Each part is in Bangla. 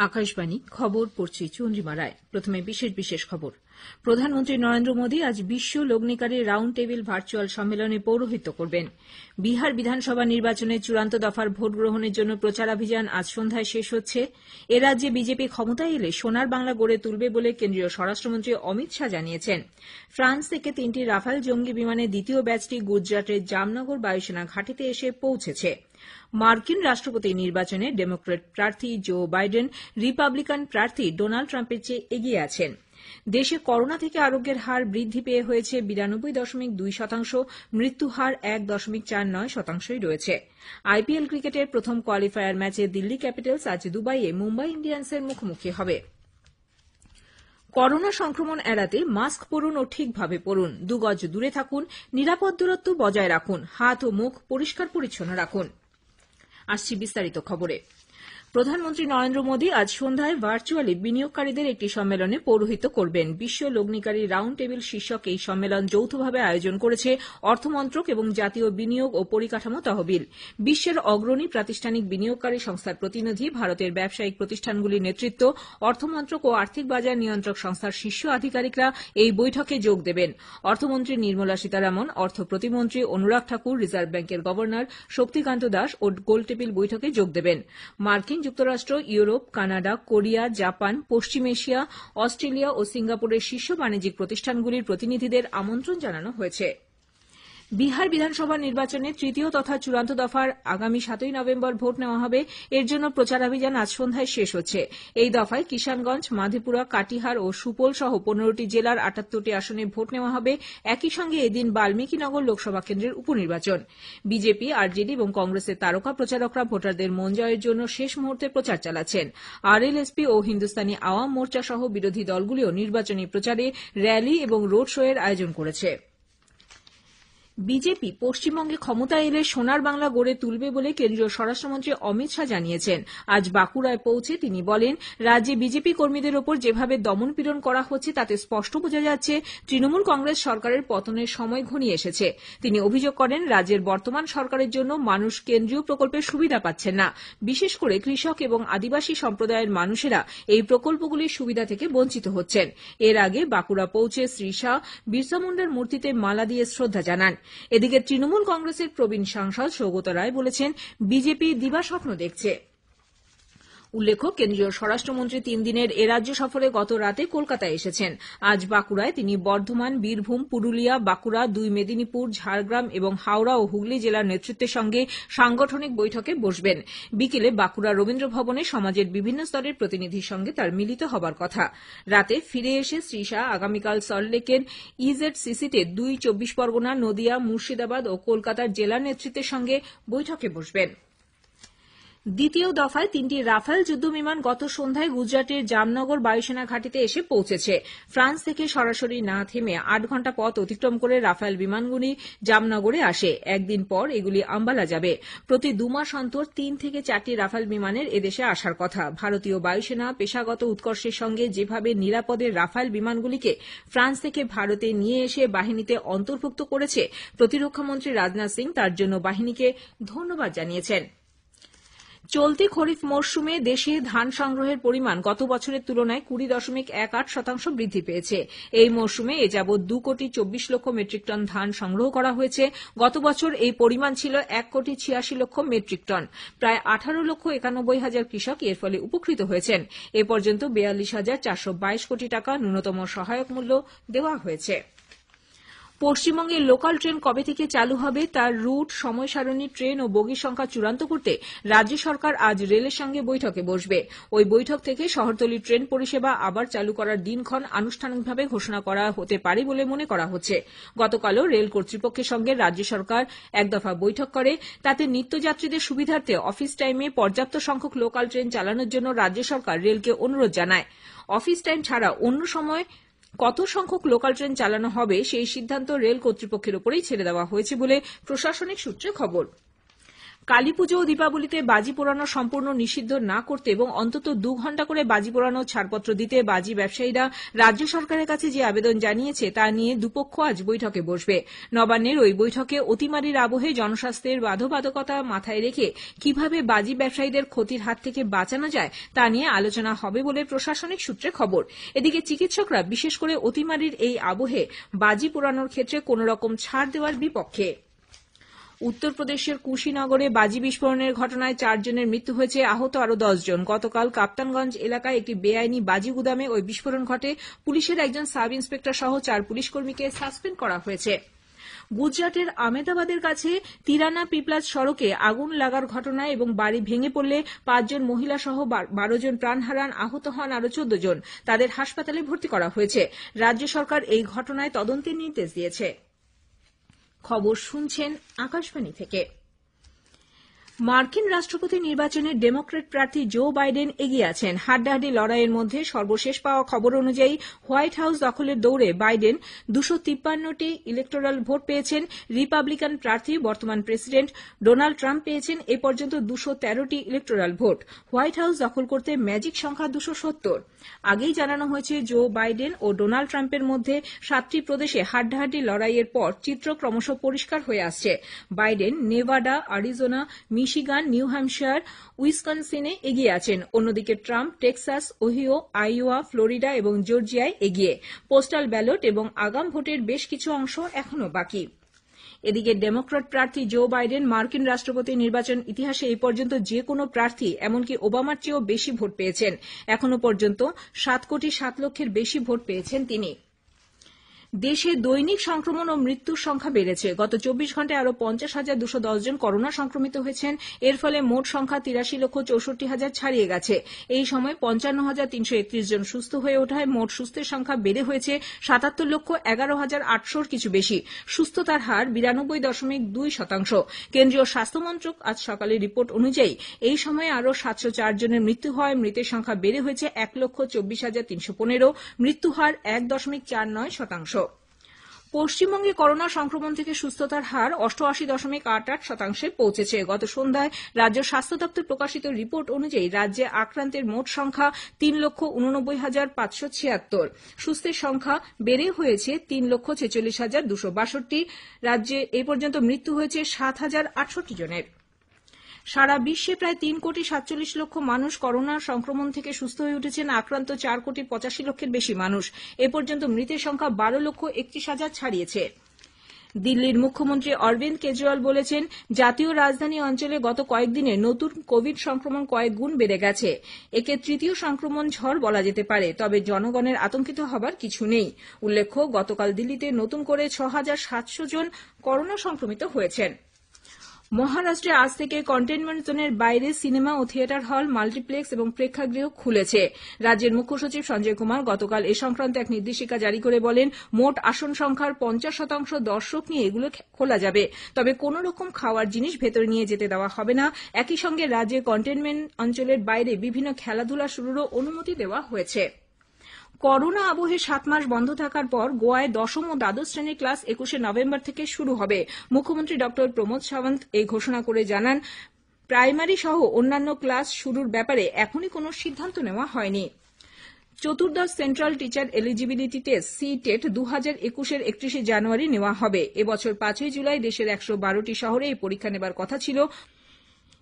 আকাশবাণী খবর পড়ছি চন্দ্রিমা রায়। প্রথমে বিশেষ খবর। প্রধানমন্ত্রী নরেন্দ্র মোদী আজ বিশ্ব লগ্নিকারী রাউন্ড টেবিল ভার্চুয়াল সম্মেলনে পৌরোহিত্য করবেন। বিহার বিধানসভা নির্বাচনের চূড়ান্ত দফার ভোট গ্রহণের জন্য প্রচারাভিযান আজ সন্ধ্যায় শেষ হচ্ছে। এ রাজ্যে বিজেপি ক্ষমতায় এলে সোনার বাংলা গড়ে তুলবে বলে কেন্দ্রীয় স্বরাষ্ট্রমন্ত্রী অমিত শাহ জানিয়েছেন। ফ্রান্স থেকে 3টি রাফাল জঙ্গি বিমানের দ্বিতীয় ব্যাচটি গুজরাটের জামনগর বায়ুসেনা ঘাঁটিতে এসে পৌঁছেছে। মার্কিন রাষ্ট্রপতি নির্বাচনে ডেমোক্র্যাট প্রার্থী জো বাইডেন রিপাবলিকান প্রার্থী ডোনাল্ড ট্রাম্পের চেয়ে এগিয়ে আছেন। দেশে করোনা থেকে আরোগ্যের হার বৃদ্ধি পেয়ে হয়েছে 92.2%, মৃত্যুর হার 1.49%ই রয়েছে। আইপিএল ক্রিকেটের প্রথম কোয়ালিফায়ার ম্যাচে দিল্লি ক্যাপিটালস আজ দুবাইয়ে মুম্বাই ইন্ডিয়ান্সের মুখোমুখি হবে। করোনা সংক্রমণ এড়াতে মাস্ক পরুন ও ঠিকভাবে পরুন, 2 গজ দূরে থাকুন, নিরাপদ দূরত্ব বজায় রাখুন, হাত ও মুখ পরিষ্কার পরিচ্ছন্ন রাখুন। আসছি বিস্তারিত খবরে। প্রধানমন্ত্রী নরেন্দ্র মোদী আজ সন্ধ্যায় ভার্চুয়ালি বিনিয়োগকারীদের একটি সম্মেলনে পৌরোহিত্য করবেন। বিশ্ব লগ্নিকারী রাউন্ড টেবিল শীর্ষক এই সম্মেলন যৌথভাবে আয়োজন করেছে অর্থমন্ত্রক এবং জাতীয় বিনিয়োগ ও পরিকাঠামো তহবিল। বিশ্বের অগ্রণী প্রাতিষ্ঠানিক বিনিয়োগকারী সংস্থার প্রতিনিধি, ভারতের ব্যবসায়িক প্রতিষ্ঠানগুলির নেতৃত্ব, অর্থমন্ত্রক ও আর্থিক বাজার নিয়ন্ত্রক সংস্থার শীর্ষ আধিকারিকরা এই বৈঠকে যোগ দেবেন। অর্থমন্ত্রী নির্মলা সীতারামন, অর্থ প্রতিমন্ত্রী অনুরাগ ঠাকুর, রিজার্ভ ব্যাংকের গভর্নর শক্তিকান্ত দাস ও গোলটেবিল বৈঠকে যোগ দেবেন। মার্কিন যুক্তরাষ্ট্র, ইউরোপ, কানাডা, কোরিয়া, জাপান, পশ্চিম এশিয়া, অস্ট্রেলিয়া ও সিঙ্গাপুরের শীর্ষ বাণিজ্যিক প্রতিষ্ঠানগুলির প্রতিনিধিদের আমন্ত্রণ জানানো হয়েছে। বিহার বিধানসভা নির্বাচনে তৃতীয় তথা চূড়ান্ত দফার আগামী 7ই নভেম্বর ভোট নেওয়া হবে। এর জন্য প্রচারাভিযান আজ সন্ধ্যায় শেষ হচ্ছে। এই দফায় কিষানগঞ্জ, মাধেপুরা, কাটিহার ও সুপোল সহ 15টি জেলার 78টি আসনে ভোট নেওয়া হবে। একই সঙ্গে এদিন বাল্মীকিনগর লোকসভা কেন্দ্রের উপনির্বাচন। বিজেপি, আরজেডি এবং কংগ্রেসের তারকা প্রচারকরা ভোটারদের মন জয়ের জন্য শেষ মুহূর্তে প্রচার চালাচ্ছেন। আরএলএসপি ও হিন্দুস্তানি আওয়াম মোর্চা সহ বিরোধী দলগুলিও নির্বাচনী প্রচারে র্যালি এবং রোড শো এর আয়োজন করেছে। বিজেপি পশ্চিমবঙ্গে ক্ষমতায় এলে সোনার বাংলা গড়ে তুলবে বলে কেন্দ্রীয় স্বরাষ্ট্রমন্ত্রী অমিত শাহ জানিয়েছেন। আজ বাঁকুড়ায় পৌঁছে তিনি বলেন, রাজ্যে বিজেপি কর্মীদের ওপর যেভাবে দমনপীড়ন করা হচ্ছে তাতে স্পষ্ট বোঝা যাচ্ছে তৃণমূল কংগ্রেস সরকারের পতনের সময় ঘনিয়ে এসেছে। তিনি অভিযোগ করেন, রাজ্যের বর্তমান সরকারের জন্য মানুষ কেন্দ্রীয় প্রকল্পের সুবিধা পাচ্ছেন না। বিশেষ করে কৃষক এবং আদিবাসী সম্প্রদায়ের মানুষেরা এই প্রকল্পগুলির সুবিধা থেকে বঞ্চিত হচ্ছেন। এর আগে বাঁকুড়া পৌঁছে শ্রী শাহ বিরসা মুন্ডার মূর্তিতে মালা দিয়ে শ্রদ্ধা জানান। এদিকে তৃণমূল কংগ্রেসের প্রবীণ সাংসদ সৌগত রায় বলেছেন, বিজেপি দিবাস্বপ্ন দেখছে। উল্লেখ্য, কেন্দ্রীয় স্বরাষ্ট্রমন্ত্রী 3 দিনের এ রাজ্য সফরে গত রাতে কলকাতায় এসেছেন। আজ বাঁকুড়ায় তিনি বর্ধমান, বীরভূম, পুরুলিয়া, বাঁকুড়া, 2 মেদিনীপুর, ঝাড়গ্রাম এবং হাওড়া ও হুগলি জেলার নেতৃত্বের সঙ্গে সাংগঠনিক বৈঠকে বসবেন। বিকেলে বাঁকুড়া রবীন্দ্র ভবনে সমাজের বিভিন্ন স্তরের প্রতিনিধির সঙ্গে তার মিলিত হবার কথা। রাতে ফিরে এসে শ্রী শাহ আগামীকাল সল্টলেকের ইজেডসিসিতে 2 চব্বিশ পরগনা, নদিয়া, মুর্শিদাবাদ ও কলকাতার জেলা নেতৃত্বের সঙ্গে বৈঠকে বসবেন। দ্বিতীয় দফায় 3টি রাফাল যুদ্ধবিমান গত সন্ধ্যায় গুজরাটের জামনগর বায়ুসেনা ঘাঁটিতে এসে পৌঁছেছে। ফ্রান্স থেকে সরাসরি না থেমে 8 ঘণ্টা পথ অতিক্রম করে রাফাল বিমানগুলি জামনগরে আসে। একদিন পর এগুলি আম্বালা যাবে। প্রতি 2 মাস অন্তর 3 থেকে 4টি রাফাল বিমানের এদেশে আসার কথা। ভারতীয় বায়ুসেনা পেশাগত উৎকর্ষের সঙ্গে যেভাবে নিরাপদে রাফাল বিমানগুলিকে ফ্রান্স থেকে ভারতে নিয়ে এসে বাহিনীতে অন্তর্ভুক্ত করেছে, প্রতিরক্ষামন্ত্রী রাজনাথ সিং তার জন্য বাহিনীকে ধন্যবাদ জানিয়েছেন। চলতি খরিফ মরশুমে দেশে ধান সংগ্রহের পরিমাণ গত বছরের তুলনায় 20.18% বৃদ্ধি পেয়েছে। এই মরশুমে এ যাবৎ 2,24,00,000 মেট্রিক টন ধান সংগ্রহ করা হয়েছে। গত বছর এই পরিমাণ ছিল 1,86,00,000 মেট্রিক টন। প্রায় 18,91,000 কৃষক এর ফলে উপকৃত হয়েছেন। এ পর্যন্ত 42,422 কোটি টাকা ন্যূনতম সহায়ক মূল্য দেওয়া হয়েছে। পশ্চিমবঙ্গে লোকাল ট্রেন কবে থেকে চালু হবে তার রুট, সময় সারণী, ট্রেন ও বগির সংখ্যা চূড়ান্ত করতে রাজ্য সরকার আজ রেলের সঙ্গে বৈঠকে বসবে। ওই বৈঠক থেকে শহরতলি ট্রেন পরিষেবা আবার চালু করার দিনক্ষণ আনুষ্ঠানিকভাবে ঘোষণা করা হতে পারে বলে মনে করা হচ্ছে। গতকালও রেল কর্তৃপক্ষের সঙ্গে রাজ্য সরকার এক দফা বৈঠক করে। তাতে নিত্যযাত্রীদের সুবিধার্থে অফিস টাইমে পর্যাপ্ত সংখ্যক লোকাল ট্রেন চালানোর জন্য রাজ্য সরকার রেলকে অনুরোধ জানায়। অফিস টাইম ছাড়া অন্য সময় কত সংখ্যক লোকাল ট্রেন চালানো হবে সেই সিদ্ধান্ত রেল কর্তৃপক্ষের উপরেই ছেড়ে দেওয়া হয়েছে বলে প্রশাসনিক সূত্রে খবর। কালীপুজো ও দীপাবলিতে বাজি পোড়ানো সম্পূর্ণ নিষিদ্ধ না করতে এবং অন্তত 2 ঘণ্টা করে বাজি পোড়ানোর ছাড়পত্র দিতে বাজি ব্যবসায়ীরা রাজ্য সরকারের কাছে যে আবেদন জানিয়েছে তা নিয়ে দুপক্ষ আজ বৈঠকে বসবে। নবান্নের ওই বৈঠকে অতিমারির আবহে জনস্বাস্থ্যের বাধ্যবাধকতা মাথায় রেখে কিভাবে বাজি ব্যবসায়ীদের ক্ষতির হাত থেকে বাঁচানো যায় তা নিয়ে আলোচনা হবে বলে প্রশাসনিক সূত্রে খবর। এদিকে চিকিৎসকরা বিশেষ করে অতিমারির এই আবহে বাজি পোড়ানোর ক্ষেত্রে কোন রকম ছাড় দেওয়ার বিপক্ষে। উত্তরপ্রদেশের কুশীনগরে বাজি বিস্ফোরণের ঘটনায় 4 জনের মৃত্যু হয়েছে, আহত আরও 10 জন। গতকাল কাপ্তানগঞ্জ এলাকায় একটি বেআইনি বাজি গুদামে ওই বিস্ফোরণ ঘটে। পুলিশের একজন সাব ইন্সপেক্টর সহ 4 পুলিশকর্মীকে সাসপেন্ড করা হয়েছে। গুজরাটের আহমেদাবাদের কাছে তিরানা পিপলাজ সড়কে আগুন লাগার ঘটনায় এবং বাড়ি ভেঙে পড়লে 5 জন মহিলা সহ 12 জন প্রাণ হারান, আহত হন আরও 14 জন। তাদের হাসপাতালে ভর্তি করা হয়েছে। রাজ্য সরকার এই ঘটনায় তদন্তের নির্দেশ দিয়েছে। খবর শুনছেন আকাশবাণী থেকে। মার্কিন রাষ্ট্রপতি নির্বাচনে ডেমোক্র্যাট প্রার্থী জো বাইডেন এগিয়ে আছেন। হাড্ডাহাড্ডি লড়াইয়ের মধ্যে সর্বশেষ পাওয়া খবর অনুযায়ী হোয়াইট হাউস দখলের দৌড়ে বাইডেন 253টি ইলেকটোরাল ভোট পেয়েছেন। রিপাবলিকান প্রার্থী বর্তমান প্রেসিডেন্ট ডোনাল্ড ট্রাম্প পেয়েছেন এ পর্যন্ত 213টি ইলেকটোরাল ভোট। হোয়াইট হাউস দখল করতে ম্যাজিক সংখ্যা 270। আগেই জানানো হয়েছে জো বাইডেন ও ডোনাল্ড ট্রাম্পের মধ্যে 7টি প্রদেশে হাড্ডাহাড্ডি লড়াইয়ের পর চিত্র ক্রমশ পরিষ্কার হয়ে আসছে। Biden Nevada, Arizona, Michigan, New Hampshire, উইসকনসিনে এগিয়ে আছেন। অন্যদিকে Trump Texas, Ohio, Iowa, Florida এবং জর্জিয়ায় এগিয়ে। পোস্টাল ব্যালট এবং আগাম ভোটের বেশ কিছু অংশ এখনও বাকি। এদিকে ডেমোক্র্যাট প্রার্থী জো বাইডেন মার্কিন রাষ্ট্রপতি নির্বাচন ইতিহাসে এই পর্যন্ত যে কোনো প্রার্থী এমনকি ওবামার চেয়েও বেশি ভোট পেয়েছেন। এখনও পর্যন্ত 7,07,00,000 বেশি ভোট পেয়েছেন তিনি। দেশে দৈনিক সংক্রমণ ও মৃত্যুর সংখ্যা বেড়েছে। গত 24 ঘণ্টায় আরও 50,210 জন করোনা সংক্রমিত হয়েছেন। এর ফলে মোট সংখ্যা 83,64,000 ছাড়িয়ে গেছে। এই সময় 55,331 জন সুস্থ হয়ে ওঠায় মোট সুস্থের সংখ্যা বেড়ে হয়েছে 77,11,800 কিছু বেশি। সুস্থতার হার 92.2%। কেন্দ্রীয় স্বাস্থ্য মন্ত্রক আজ সকালে রিপোর্ট অনুযায়ী এই সময়ে আরও 704 জনের মৃত্যু হয়। মৃতের সংখ্যা বেড়ে হয়েছে 1,24,315। মৃত্যু হার 1.49%। পশ্চিমবঙ্গে করোনা সংক্রমণ থেকে সুস্থতার হার 88.88%-এ পৌঁছেছে। গত সন্ধ্যায় রাজ্য স্বাস্থ্য দপ্তর প্রকাশিত রিপোর্ট অনুযায়ী রাজ্যে আক্রান্তের মোট সংখ্যা 3,89,576। সুস্থের সংখ্যা বেড়ে হয়েছে 3,46,262। রাজ্যে এ পর্যন্ত মৃত্যু হয়েছে 7,068 জনের। সারা বিশ্বে প্রায় 3,47,00,000 মানুষ করোনা সংক্রমণ থেকে সুস্থ হয়ে উঠেছেন। আক্রান্ত 4,85,00,000 বেশি মানুষ। এ পর্যন্ত মৃতের সংখ্যা 12,31,000 ছাড়িয়েছে। দিল্লির মুখ্যমন্ত্রী অরবিন্দ কেজরিওয়াল বলেছেন, জাতীয় রাজধানী অঞ্চলে গত কয়েকদিনে নতুন কোভিড সংক্রমণ কয়েক গুণ বেড়ে গেছে। একে তৃতীয় সংক্রমণ ঝড় বলা যেতে পারে, তবে জনগণের আতঙ্কিত হবার কিছু নেই। উল্লেখ্য, গতকাল দিল্লিতে নতুন করে 6,700 জন করোনা সংক্রমিত হয়েছেন। মহারাষ্ট্রে আজ থেকে কন্টেনমেন্ট জোনের বাইরে সিনেমা ও থিয়েটার হল, মাল্টিপ্লেক্স এবং প্রেক্ষাগৃহ খুলেছে। রাজ্যের মুখ্য সচিব সঞ্জয় কুমার গতকাল এ সংক্রান্ত এক নির্দেশিকা জারি করে বলেন, মোট আসন সংখ্যার 50% দর্শক নিয়ে এগুলো খোলা যাবে। তবে কোন রকম খাওয়ার জিনিস ভেতরে নিয়ে যেতে দেওয়া হবে না। একই সঙ্গে রাজ্যে কন্টেনমেন্ট অঞ্চলের বাইরে বিভিন্ন খেলাধুলা শুরুরও অনুমতি দেওয়া হয়েছে। করোনা আবহে 7 মাস বন্ধ থাকার পর গোয়ায় 10ম ও দ্বাদশ শ্রেণীর ক্লাস 21শে নভেম্বর থেকে শুরু হবে। মুখ্যমন্ত্রী ড প্রমোদ সাওয়ন্ত এই ঘোষণা করে জানান, প্রাইমারি সহ অন্যান্য ক্লাস শুরুর ব্যাপারে এখনই কোনো সিদ্ধান্ত নেওয়া হয়নি। চতুর্দশ central teacher eligibility test CTET 2021-এর 31শে জানুয়ারি নেওয়া হবে। এবছর 5ই জুলাই দেশের 112টি শহরে এই পরীক্ষা নেবার কথা ছিল।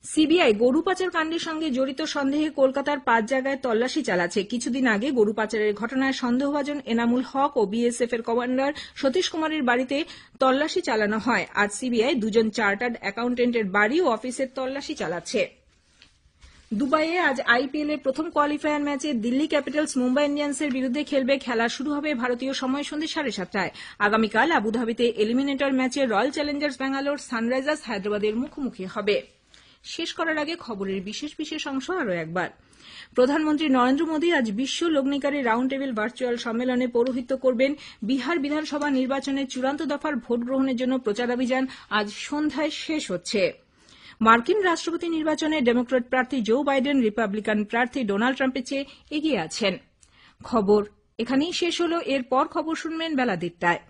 সিবিআই গরু পাচার কাণ্ডের সঙ্গে জড়িত সন্দেহে কলকাতার 5 জায়গায় তল্লাশি চালাচ্ছে। কিছুদিন আগে গরু পাচারের ঘটনায় সন্দেহভাজন এনামুল হক ও বিএসএফ এর কমান্ডার সতীশ কুমারের বাড়িতে তল্লাশি চালানো হয়। আজ সিবিআই 2 জন চার্টার্ড অ্যাকাউন্টেন্টের বাড়ি ও অফিসের তল্লাশি চালাচ্ছে। দুবাইয়ে আজ আইপিএল এর প্রথম কোয়ালিফায়ার ম্যাচে দিল্লি ক্যাপিটালস মুম্বাই ইন্ডিয়ান্সের বিরুদ্ধে খেলবে। খেলা শুরু হবে ভারতীয় সময় সন্ধ্যে 7:30টায়। আগামীকাল আবুধাবিতে এলিমিনেটর ম্যাচে রয়্যাল চ্যালেঞ্জার্স ব্যাঙ্গালোর সানরাইজার্স হায়দ্রাবাদের মুখোমুখি হবে। শেষ করার আগে খবরের বিশেষ অংশ আরও একবার। প্রধানমন্ত্রী নরেন্দ্র মোদী আজ বিশ্ব লগ্নিকারী রাউন্ড টেবিল ভার্চুয়াল সম্মেলনে পৌরোহিত্য করবেন। বিহার বিধানসভা নির্বাচনের চূড়ান্ত দফার ভোট গ্রহণের জন্য প্রচারাভিযান আজ সন্ধ্যায় শেষ হচ্ছে। মার্কিন রাষ্ট্রপতি নির্বাচনে ডেমোক্র্যাট প্রার্থী জো বাইডেন রিপাবলিকান প্রার্থী ডোনাল্ড ট্রাম্পের চেয়ে এগিয়ে আছেন। খবর এখানেই শেষ হলো। এরপর খবর শুনবেন বেলা 1টায়।